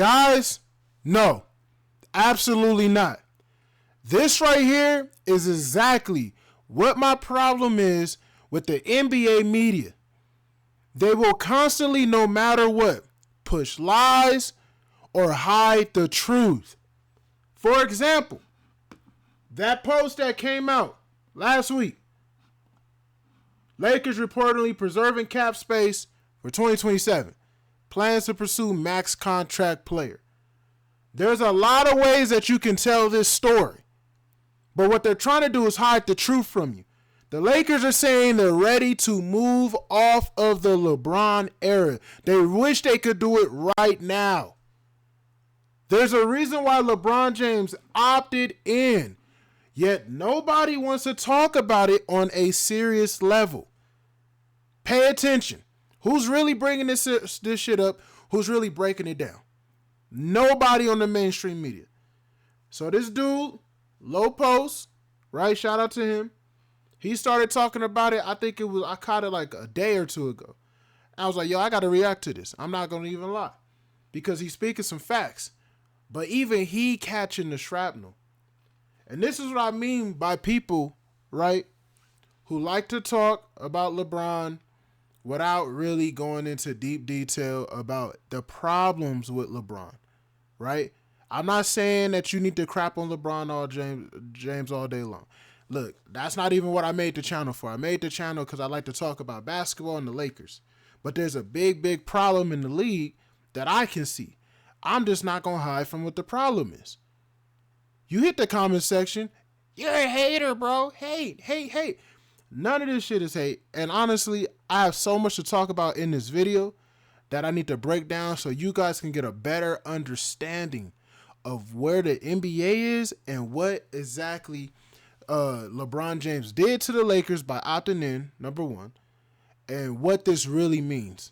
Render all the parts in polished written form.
Guys, no, absolutely not. This right here is exactly what my problem is with the NBA media. They will constantly, no matter what, push lies or hide the truth. For example, that post that came out last week, Lakers reportedly preserving cap space for 2027. Plans to pursue max contract player. There's a lot of ways that you can tell this story. But what they're trying to do is hide the truth from you. The Lakers are saying they're ready to move off of the LeBron era. They wish they could do it right now. There's a reason why LeBron James opted in, yet nobody wants to talk about it on a serious level. Pay attention. Who's really bringing this shit up? Who's really breaking it down? Nobody on the mainstream media. So this dude, Low Post, right? Shout out to him. He started talking about it. I caught it like a day or two ago. I was like, yo, I got to react to this. I'm not going to even lie. Because he's speaking some facts. But even he catching the shrapnel. And this is what I mean by people, right, who like to talk about LeBron without really going into deep detail about the problems with LeBron, right? I'm not saying that you need to crap on LeBron James all day long. Look, that's not even what I made the channel for. I made the channel because I like to talk about basketball and the Lakers. But there's a big, big problem in the league that I can see. I'm just not going to hide from what the problem is. You hit the comment section, you're a hater, bro. Hate. None of this shit is hate. And honestly, I have so much to talk about in this video that I need to break down so you guys can get a better understanding of where the NBA is and what exactly LeBron James did to the Lakers by opting in, number one, and what this really means.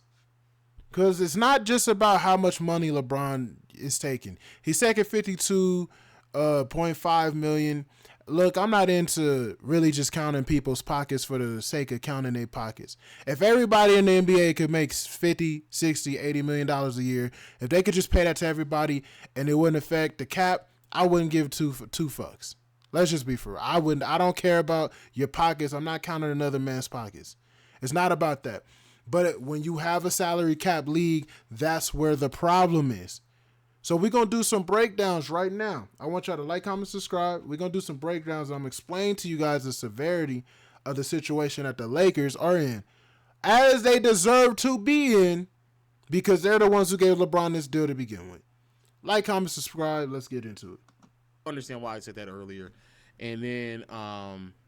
Because it's not just about how much money LeBron is taking. He's taking $52.5 million. Look, I'm not into really just counting people's pockets for the sake of counting their pockets. If everybody in the NBA could make 50, 60, $80 million a year, if they could just pay that to everybody and it wouldn't affect the cap, I wouldn't give two fucks. Let's just be for real. I don't care about your pockets. I'm not counting another man's pockets. It's not about that. But when you have a salary cap league, that's where the problem is. So we're going to do some breakdowns right now. I want y'all to like, comment, subscribe. We're going to do some breakdowns. I'm explaining to you guys the severity of the situation that the Lakers are in, as they deserve to be in, because they're the ones who gave LeBron this deal to begin with. Like, comment, subscribe. Let's get into it. Understand why I said that earlier. And then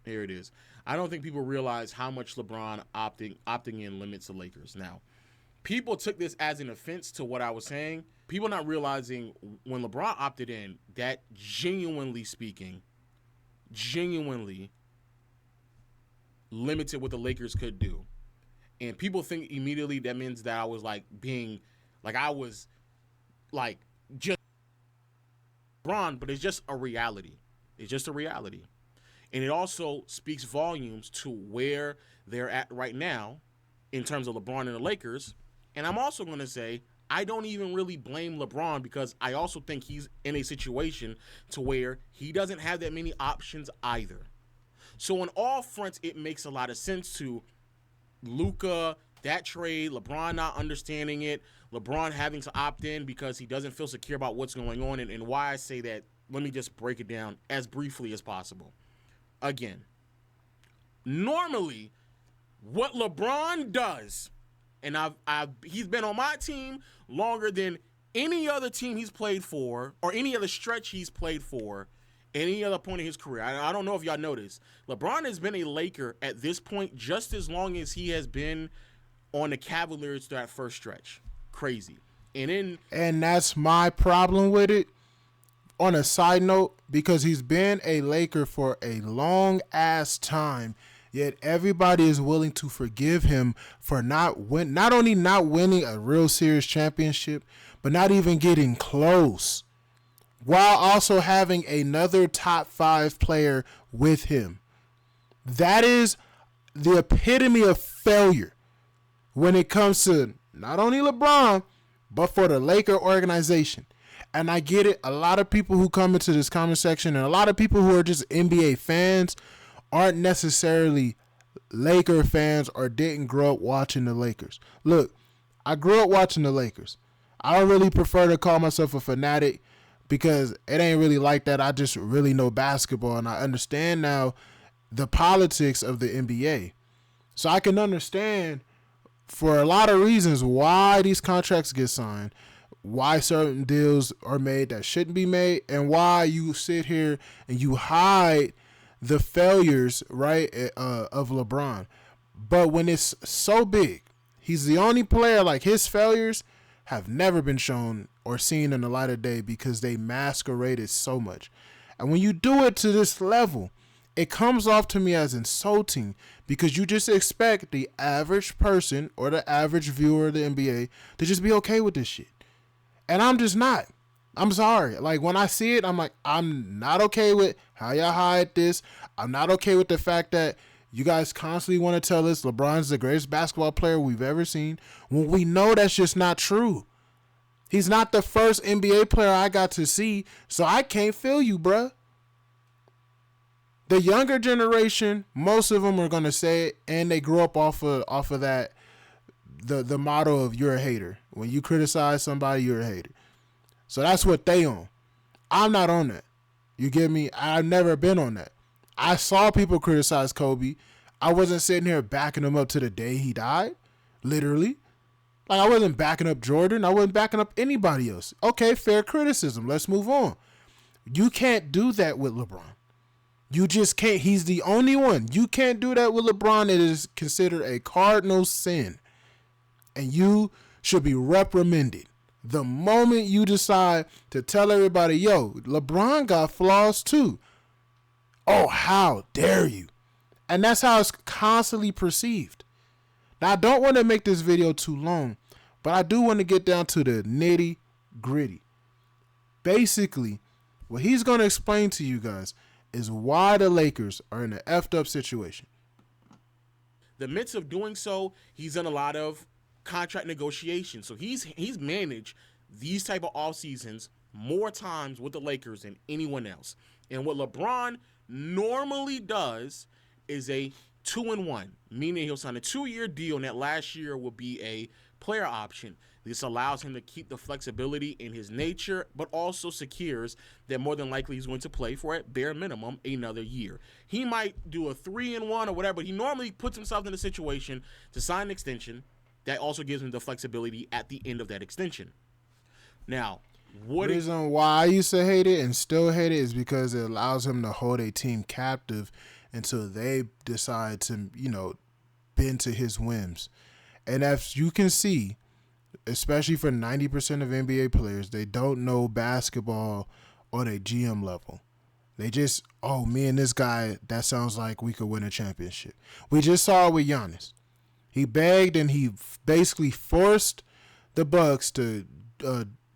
here it is. I don't think people realize how much LeBron opting in limits the Lakers. Now, people took this as an offense to what I was saying. People not realizing when LeBron opted in, that genuinely limited what the Lakers could do. And people think immediately that means that I was just LeBron, but it's just a reality. It's just a reality. And it also speaks volumes to where they're at right now in terms of LeBron and the Lakers. And I'm also going to say, I don't even really blame LeBron, because I also think he's in a situation to where he doesn't have that many options either. So on all fronts, it makes a lot of sense to Luka, that trade, LeBron not understanding it, LeBron having to opt in because he doesn't feel secure about what's going on. And why I say that, let me just break it down as briefly as possible. Again, normally what LeBron does, and he's been on my team longer than any other team he's played for, or any other stretch he's played for, any other point in his career. I don't know if y'all noticed. LeBron has been a Laker at this point just as long as he has been on the Cavaliers through that first stretch. Crazy. And that's my problem with it. On a side note, because he's been a Laker for a long ass time, yet everybody is willing to forgive him for not only not winning a real serious championship, but not even getting close, while also having another top 5 player with him. That is the epitome of failure when it comes to not only LeBron, but for the Laker organization. And I get it. A lot of people who come into this comment section and a lot of people who are just NBA fans aren't necessarily Laker fans or didn't grow up watching the Lakers. Look, I grew up watching the Lakers. I don't really prefer to call myself a fanatic because it ain't really like that. I just really know basketball and I understand now the politics of the NBA. So I can understand for a lot of reasons why these contracts get signed, why certain deals are made that shouldn't be made, and why you sit here and you hide the failures, right, of LeBron. But when it's so big, he's the only player, like his failures have never been shown or seen in the light of day because they masqueraded so much. And when you do it to this level, it comes off to me as insulting because you just expect the average person or the average viewer of the NBA to just be okay with this shit. And I'm just not. I'm sorry. Like, when I see it, I'm like, I'm not okay with how y'all hide this. I'm not okay with the fact that you guys constantly want to tell us LeBron's the greatest basketball player we've ever seen when we know that's just not true. He's not the first NBA player I got to see, so I can't feel you, bruh. The younger generation, most of them are going to say it, and they grew up off of that, the motto of you're a hater. When you criticize somebody, you're a hater. So that's what they on. I'm not on that. You get me? I've never been on that. I saw people criticize Kobe. I wasn't sitting here backing him up to the day he died. Literally. Like, I wasn't backing up Jordan. I wasn't backing up anybody else. Okay, fair criticism. Let's move on. You can't do that with LeBron. You just can't. He's the only one. You can't do that with LeBron. It is considered a cardinal sin. And you should be reprimanded the moment you decide to tell everybody, yo, LeBron got flaws too. Oh, how dare you? And that's how it's constantly perceived. Now, I don't want to make this video too long, but I do want to get down to the nitty gritty. Basically, what he's going to explain to you guys is why the Lakers are in an effed up situation. The midst of doing so, he's done a lot of contract negotiations. So he's managed these type of off seasons more times with the Lakers than anyone else. And what LeBron normally does is a 2-1, meaning he'll sign a 2-year deal, and that last year will be a player option. This allows him to keep the flexibility in his nature, but also secures that more than likely he's going to play for, at bare minimum, another year. He might do a 3-1 or whatever, but he normally puts himself in a situation to sign an extension that also gives him the flexibility at the end of that extension. Now, the reason why I used to hate it and still hate it is because it allows him to hold a team captive until they decide to, bend to his whims. And as you can see, especially for 90% of NBA players, they don't know basketball on a GM level. They just, me and this guy, that sounds like we could win a championship. We just saw it with Giannis. He begged and he basically forced the Bucks to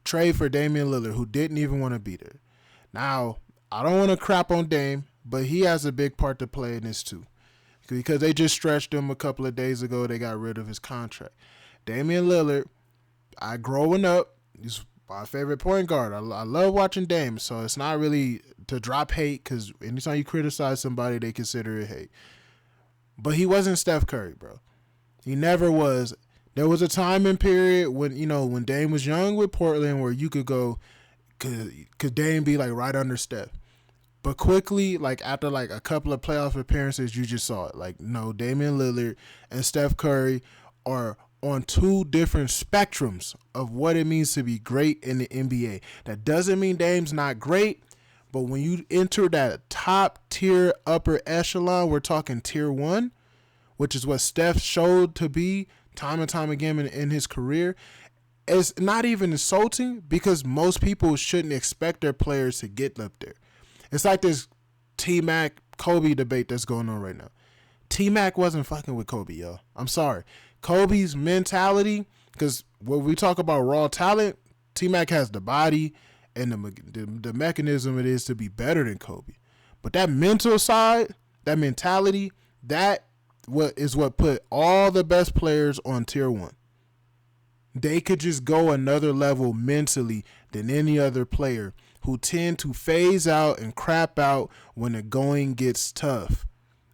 trade for Damian Lillard, who didn't even want to be there. Now, I don't want to crap on Dame, but he has a big part to play in this too. Because they just stretched him a couple of days ago. They got rid of his contract. Damian Lillard, growing up, he's my favorite point guard. I love watching Dame, so it's not really to drop hate because anytime you criticize somebody, they consider it hate. But he wasn't Steph Curry, bro. He never was. There was a time and period when Dame was young with Portland where you could go, could Dame be like right under Steph? But quickly, like after like a couple of playoff appearances, you just saw it. Like, no, Damian Lillard and Steph Curry are on two different spectrums of what it means to be great in the NBA. That doesn't mean Dame's not great, but when you enter that top tier upper echelon, we're talking tier 1, which is what Steph showed to be time and time again in his career. It's not even insulting because most people shouldn't expect their players to get up there. It's like this T-Mac Kobe debate that's going on right now. T-Mac wasn't fucking with Kobe, yo. I'm sorry. Kobe's mentality, because when we talk about raw talent, T-Mac has the body and the mechanism it is to be better than Kobe. But that mental side, that mentality, that is what put all the best players on tier 1. They could just go another level mentally than any other player who tend to phase out and crap out when the going gets tough.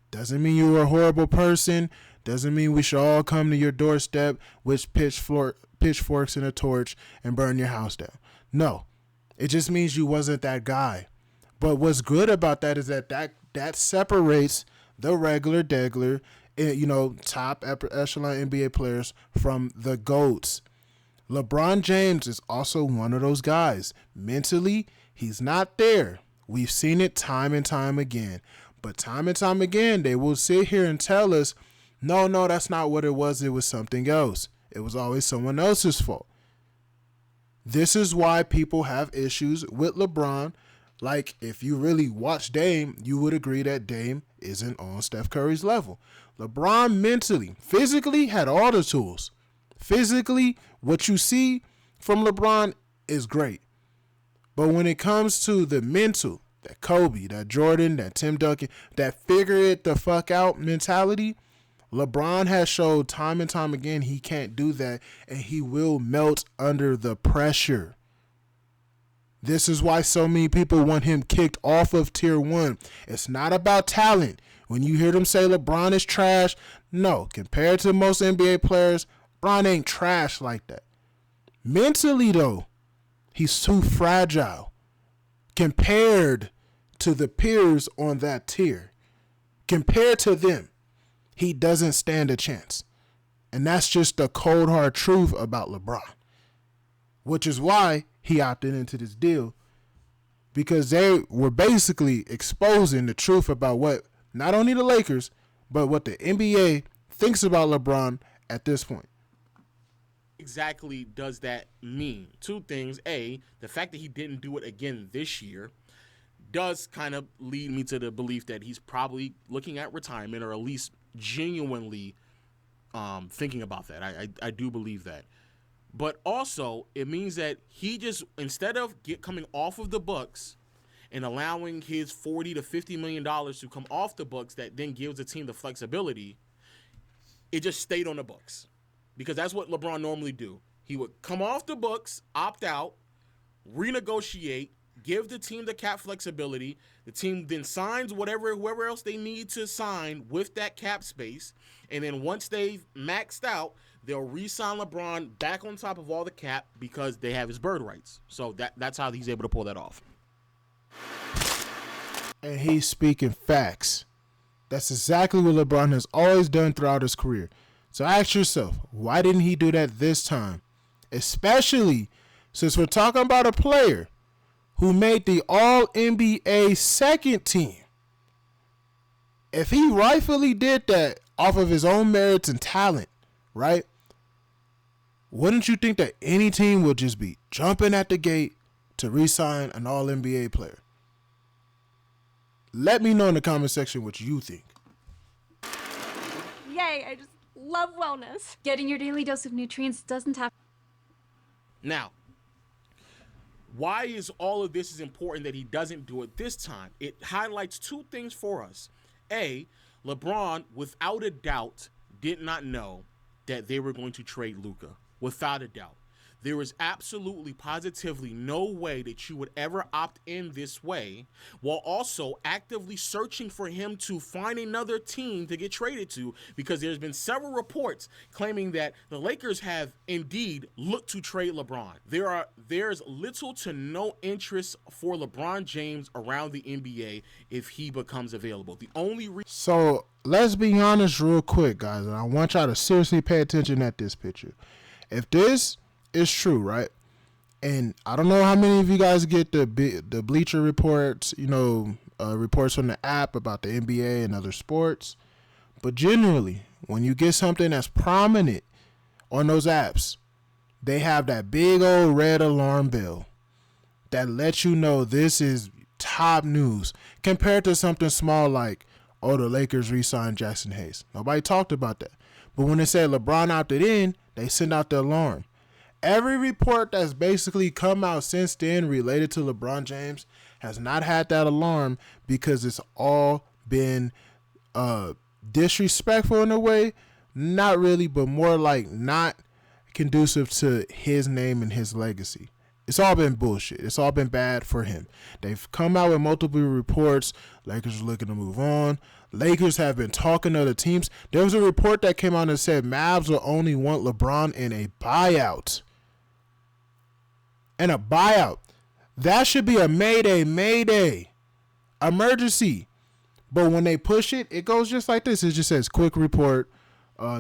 Doesn't mean you're a horrible person. Doesn't mean we should all come to your doorstep with pitchforks and a torch and burn your house down. No, it just means you wasn't that guy. But what's good about that is that separates the regular degler, top echelon NBA players from the GOATs. LeBron James is also one of those guys. Mentally, he's not there. We've seen it time and time again. But time and time again, they will sit here and tell us, no, that's not what it was. It was something else. It was always someone else's fault. This is why people have issues with LeBron. Like, if you really watch Dame, you would agree that Dame isn't on Steph Curry's level. LeBron mentally, physically had all the tools. Physically, what you see from LeBron is great. But when it comes to the mental, that Kobe, that Jordan, that Tim Duncan, that figure it the fuck out mentality, LeBron has showed time and time again he can't do that, and he will melt under the pressure. This is why so many people want him kicked off of tier 1. It's not about talent. When you hear them say LeBron is trash, no, compared to most NBA players, LeBron ain't trash like that. Mentally, though, he's too fragile compared to the peers on that tier. Compared to them, he doesn't stand a chance. And that's just the cold hard truth about LeBron. Which is why he opted into this deal. Because they were basically exposing the truth about what not only the Lakers, but what the NBA thinks about LeBron at this point. Exactly does that mean? Two things. A, the fact that he didn't do it again this year does kind of lead me to the belief that he's probably looking at retirement, or at least genuinely thinking about that. I do believe that. But also, it means that he just, instead of coming off of the books and allowing his $40 to $50 million to come off the books that then gives the team the flexibility, it just stayed on the books. Because that's what LeBron normally do. He would come off the books, opt out, renegotiate, give the team the cap flexibility. The team then signs whoever else they need to sign with that cap space. And then once they've maxed out, they'll re-sign LeBron back on top of all the cap because they have his bird rights. So that's how he's able to pull that off. And he's speaking facts. That's exactly what LeBron has always done throughout his career. So ask yourself, why didn't he do that this time? Especially since we're talking about a player who made the All-NBA second team. If he rightfully did that off of his own merits and talent, right? Wouldn't you think that any team would just be jumping at the gate to re-sign an All-NBA player? Let me know in the comment section what you think. Yay, I just love wellness. Getting your daily dose of nutrients doesn't have... Now, why is all of this is important that he doesn't do it this time? It highlights two things for us. A, LeBron, without a doubt, did not know that they were going to trade Luka. Without a doubt. There is absolutely, positively no way that you would ever opt in this way while also actively searching for him to find another team to get traded to, because there's been several reports claiming that the Lakers have indeed looked to trade LeBron. There's little to no interest for LeBron James around the NBA if he becomes available. The only So let's be honest real quick, guys, and I want y'all to seriously pay attention at this picture. If this is true, right? And I don't know how many of you guys get the Bleacher Reports, reports from the app about the NBA and other sports. But generally, when you get something that's prominent on those apps, they have that big old red alarm bell that lets you know this is top news compared to something small like, oh, the Lakers re-signed Jackson Hayes. Nobody talked about that. But when they said LeBron opted in, they sent out the alarm. Every report that's basically come out since then related to LeBron James has not had that alarm because it's all been disrespectful in a way. Not really, but more like not conducive to his name and his legacy. It's all been bullshit. It's all been bad for him. They've come out with multiple reports. Lakers are looking to move on. Lakers have been talking to other teams. There was a report that came out and said Mavs will only want LeBron in a buyout. And a buyout. That should be a mayday, emergency. But when they push it, it goes just like this. It just says, quick report.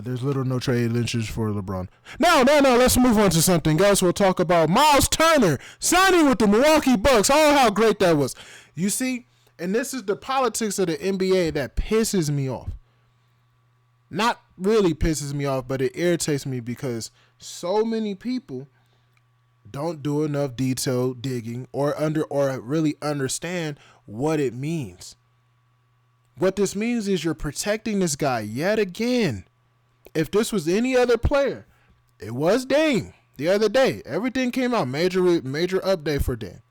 There's little no trade interest for LeBron. No. Let's move on to something else. We'll talk about Miles Turner signing with the Milwaukee Bucks. Oh, how great that was. You see, and this is the politics of the NBA that pisses me off. Not really pisses me off, but it irritates me because so many people don't do enough detail digging or really understand what it means. What this means is you're protecting this guy yet again. If this was any other player, it was Dame the other day. Everything came out, major update for Dame.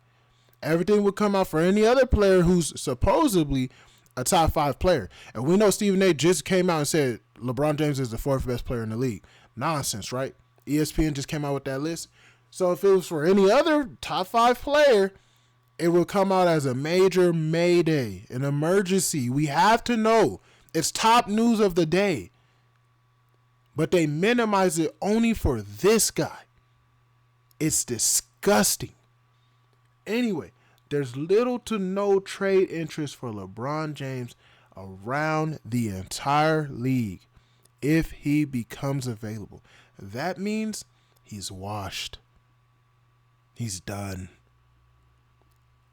Everything would come out for any other player who's supposedly a top 5 player. And we know Stephen A. just came out and said LeBron James is the 4th best player in the league. Nonsense, right? ESPN just came out with that list. So if it was for any other top 5 player, it would come out as a major mayday, an emergency. We have to know. It's top news of the day. But they minimize it only for this guy. It's disgusting. Anyway, there's little to no trade interest for LeBron James around the entire league if he becomes available. That means he's washed. He's done.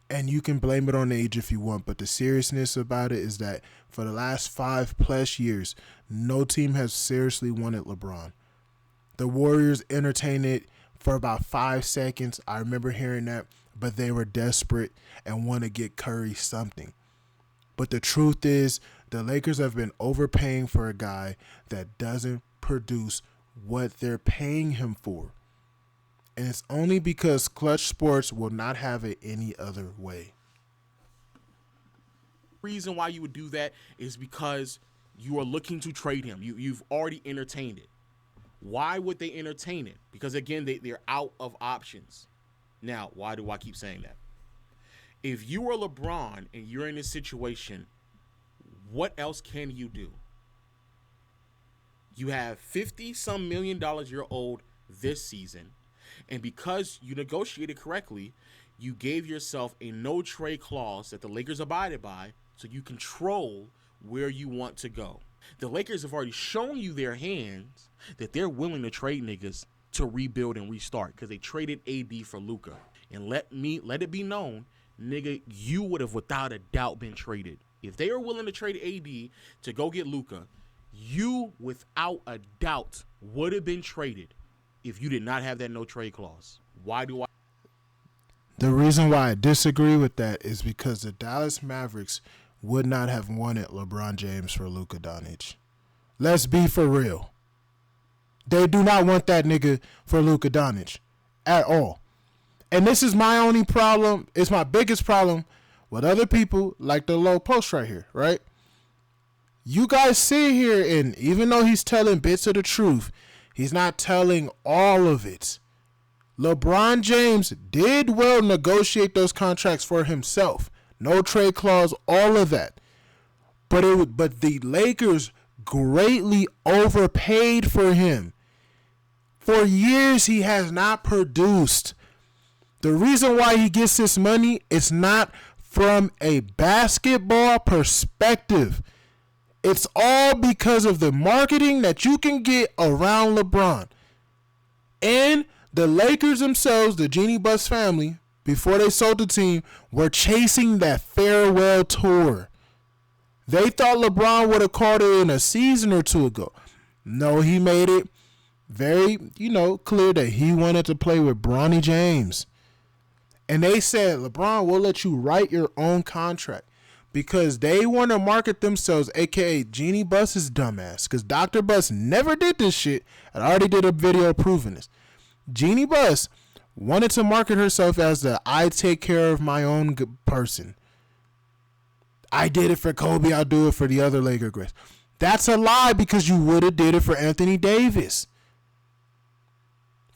And you can blame it on age if you want, but the seriousness about it is that for the last 5+ years, no team has seriously wanted LeBron. The Warriors entertained it for about 5 seconds. I remember hearing that, but they were desperate and want to get Curry something. But the truth is, the Lakers have been overpaying for a guy that doesn't produce what they're paying him for. And it's only because Clutch Sports will not have it any other way. Reason why you would do that is because you are looking to trade him. You've already entertained it. Why would they entertain it? Because, again, they're out of options. Now, why do I keep saying that? If you are LeBron and you're in this situation, what else can you do? You have $50-some million you're owed this season. And because you negotiated correctly, you gave yourself a no-trade clause that the Lakers abided by so you control where you want to go. The Lakers have already shown you their hands that they're willing to trade niggas to rebuild and restart because they traded AD for Luka. And let it be known, nigga, you would have without a doubt been traded. If they are willing to trade AD to go get Luka, you without a doubt would have been traded if you did not have that no trade clause. Why do I? The reason why I disagree with that is because the Dallas Mavericks would not have wanted LeBron James for Luka Doncic. Let's be for real. They do not want that nigga for Luka Doncic at all. And this is my only problem. It's my biggest problem with other people like the low post right here, right? You guys sit here and even though he's telling bits of the truth, he's not telling all of it. LeBron James did well negotiate those contracts for himself. No trade clause, all of that. But the Lakers greatly overpaid for him. For years, he has not produced. The reason why he gets this money is not from a basketball perspective. It's all because of the marketing that you can get around LeBron. And the Lakers themselves, the Jeanie Buss family, before they sold the team, were chasing that farewell tour. They thought LeBron would have called it in a season or two ago. No, he made it very, clear that he wanted to play with Bronny James. And they said, LeBron, we'll let you write your own contract. Because they want to market themselves, a.k.a. Jeanie Buss's dumbass. Because Dr. Buss never did this shit. And I already did a video proving this. Jeanie Buss wanted to market herself as the I take care of my own person. I did it for Kobe, I'll do it for the other Laker greats. That's a lie because you would have did it for Anthony Davis.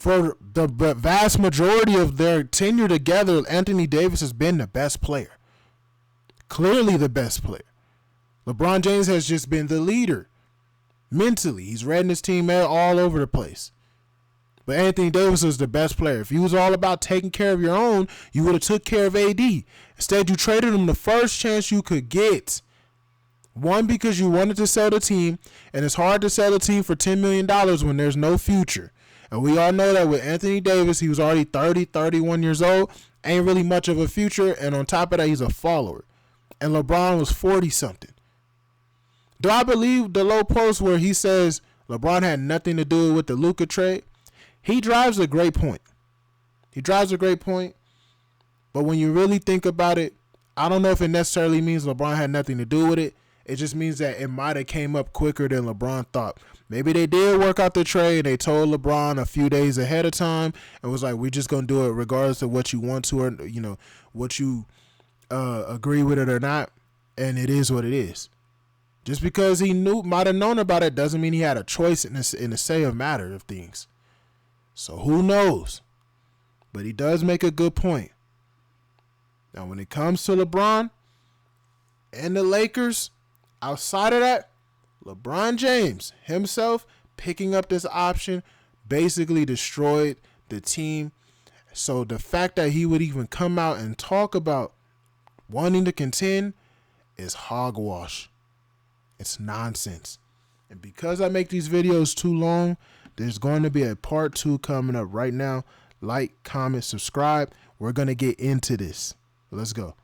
For the vast majority of their tenure together, Anthony Davis has been the best player. Clearly the best player. LeBron James has just been the leader. Mentally, he's reading his team all over the place. But Anthony Davis is the best player. If he was all about taking care of your own, you would have took care of AD. Instead, you traded him the first chance you could get. One, because you wanted to sell the team, and it's hard to sell a team for $10 million when there's no future. And we all know that with Anthony Davis, he was already 30, 31 years old, ain't really much of a future, and on top of that, he's a follower. And LeBron was 40-something. Do I believe the low post where he says LeBron had nothing to do with the Luka trade? He drives a great point. But when you really think about it, I don't know if it necessarily means LeBron had nothing to do with it. It just means that it might have came up quicker than LeBron thought. Maybe they did work out the trade. They told LeBron a few days ahead of time and was like, we're just going to do it regardless of what you want to or, what you agree with it or not. And it is what it is. Just because he might have known about it doesn't mean he had a choice in the say of matter of things. So who knows? But he does make a good point. Now, when it comes to LeBron and the Lakers, outside of that, LeBron James himself picking up this option basically destroyed the team. So the fact that he would even come out and talk about wanting to contend is hogwash. It's nonsense. And because I make these videos too long, there's going to be a part 2 coming up right now. Like, comment, subscribe. We're going to get into this. Let's go.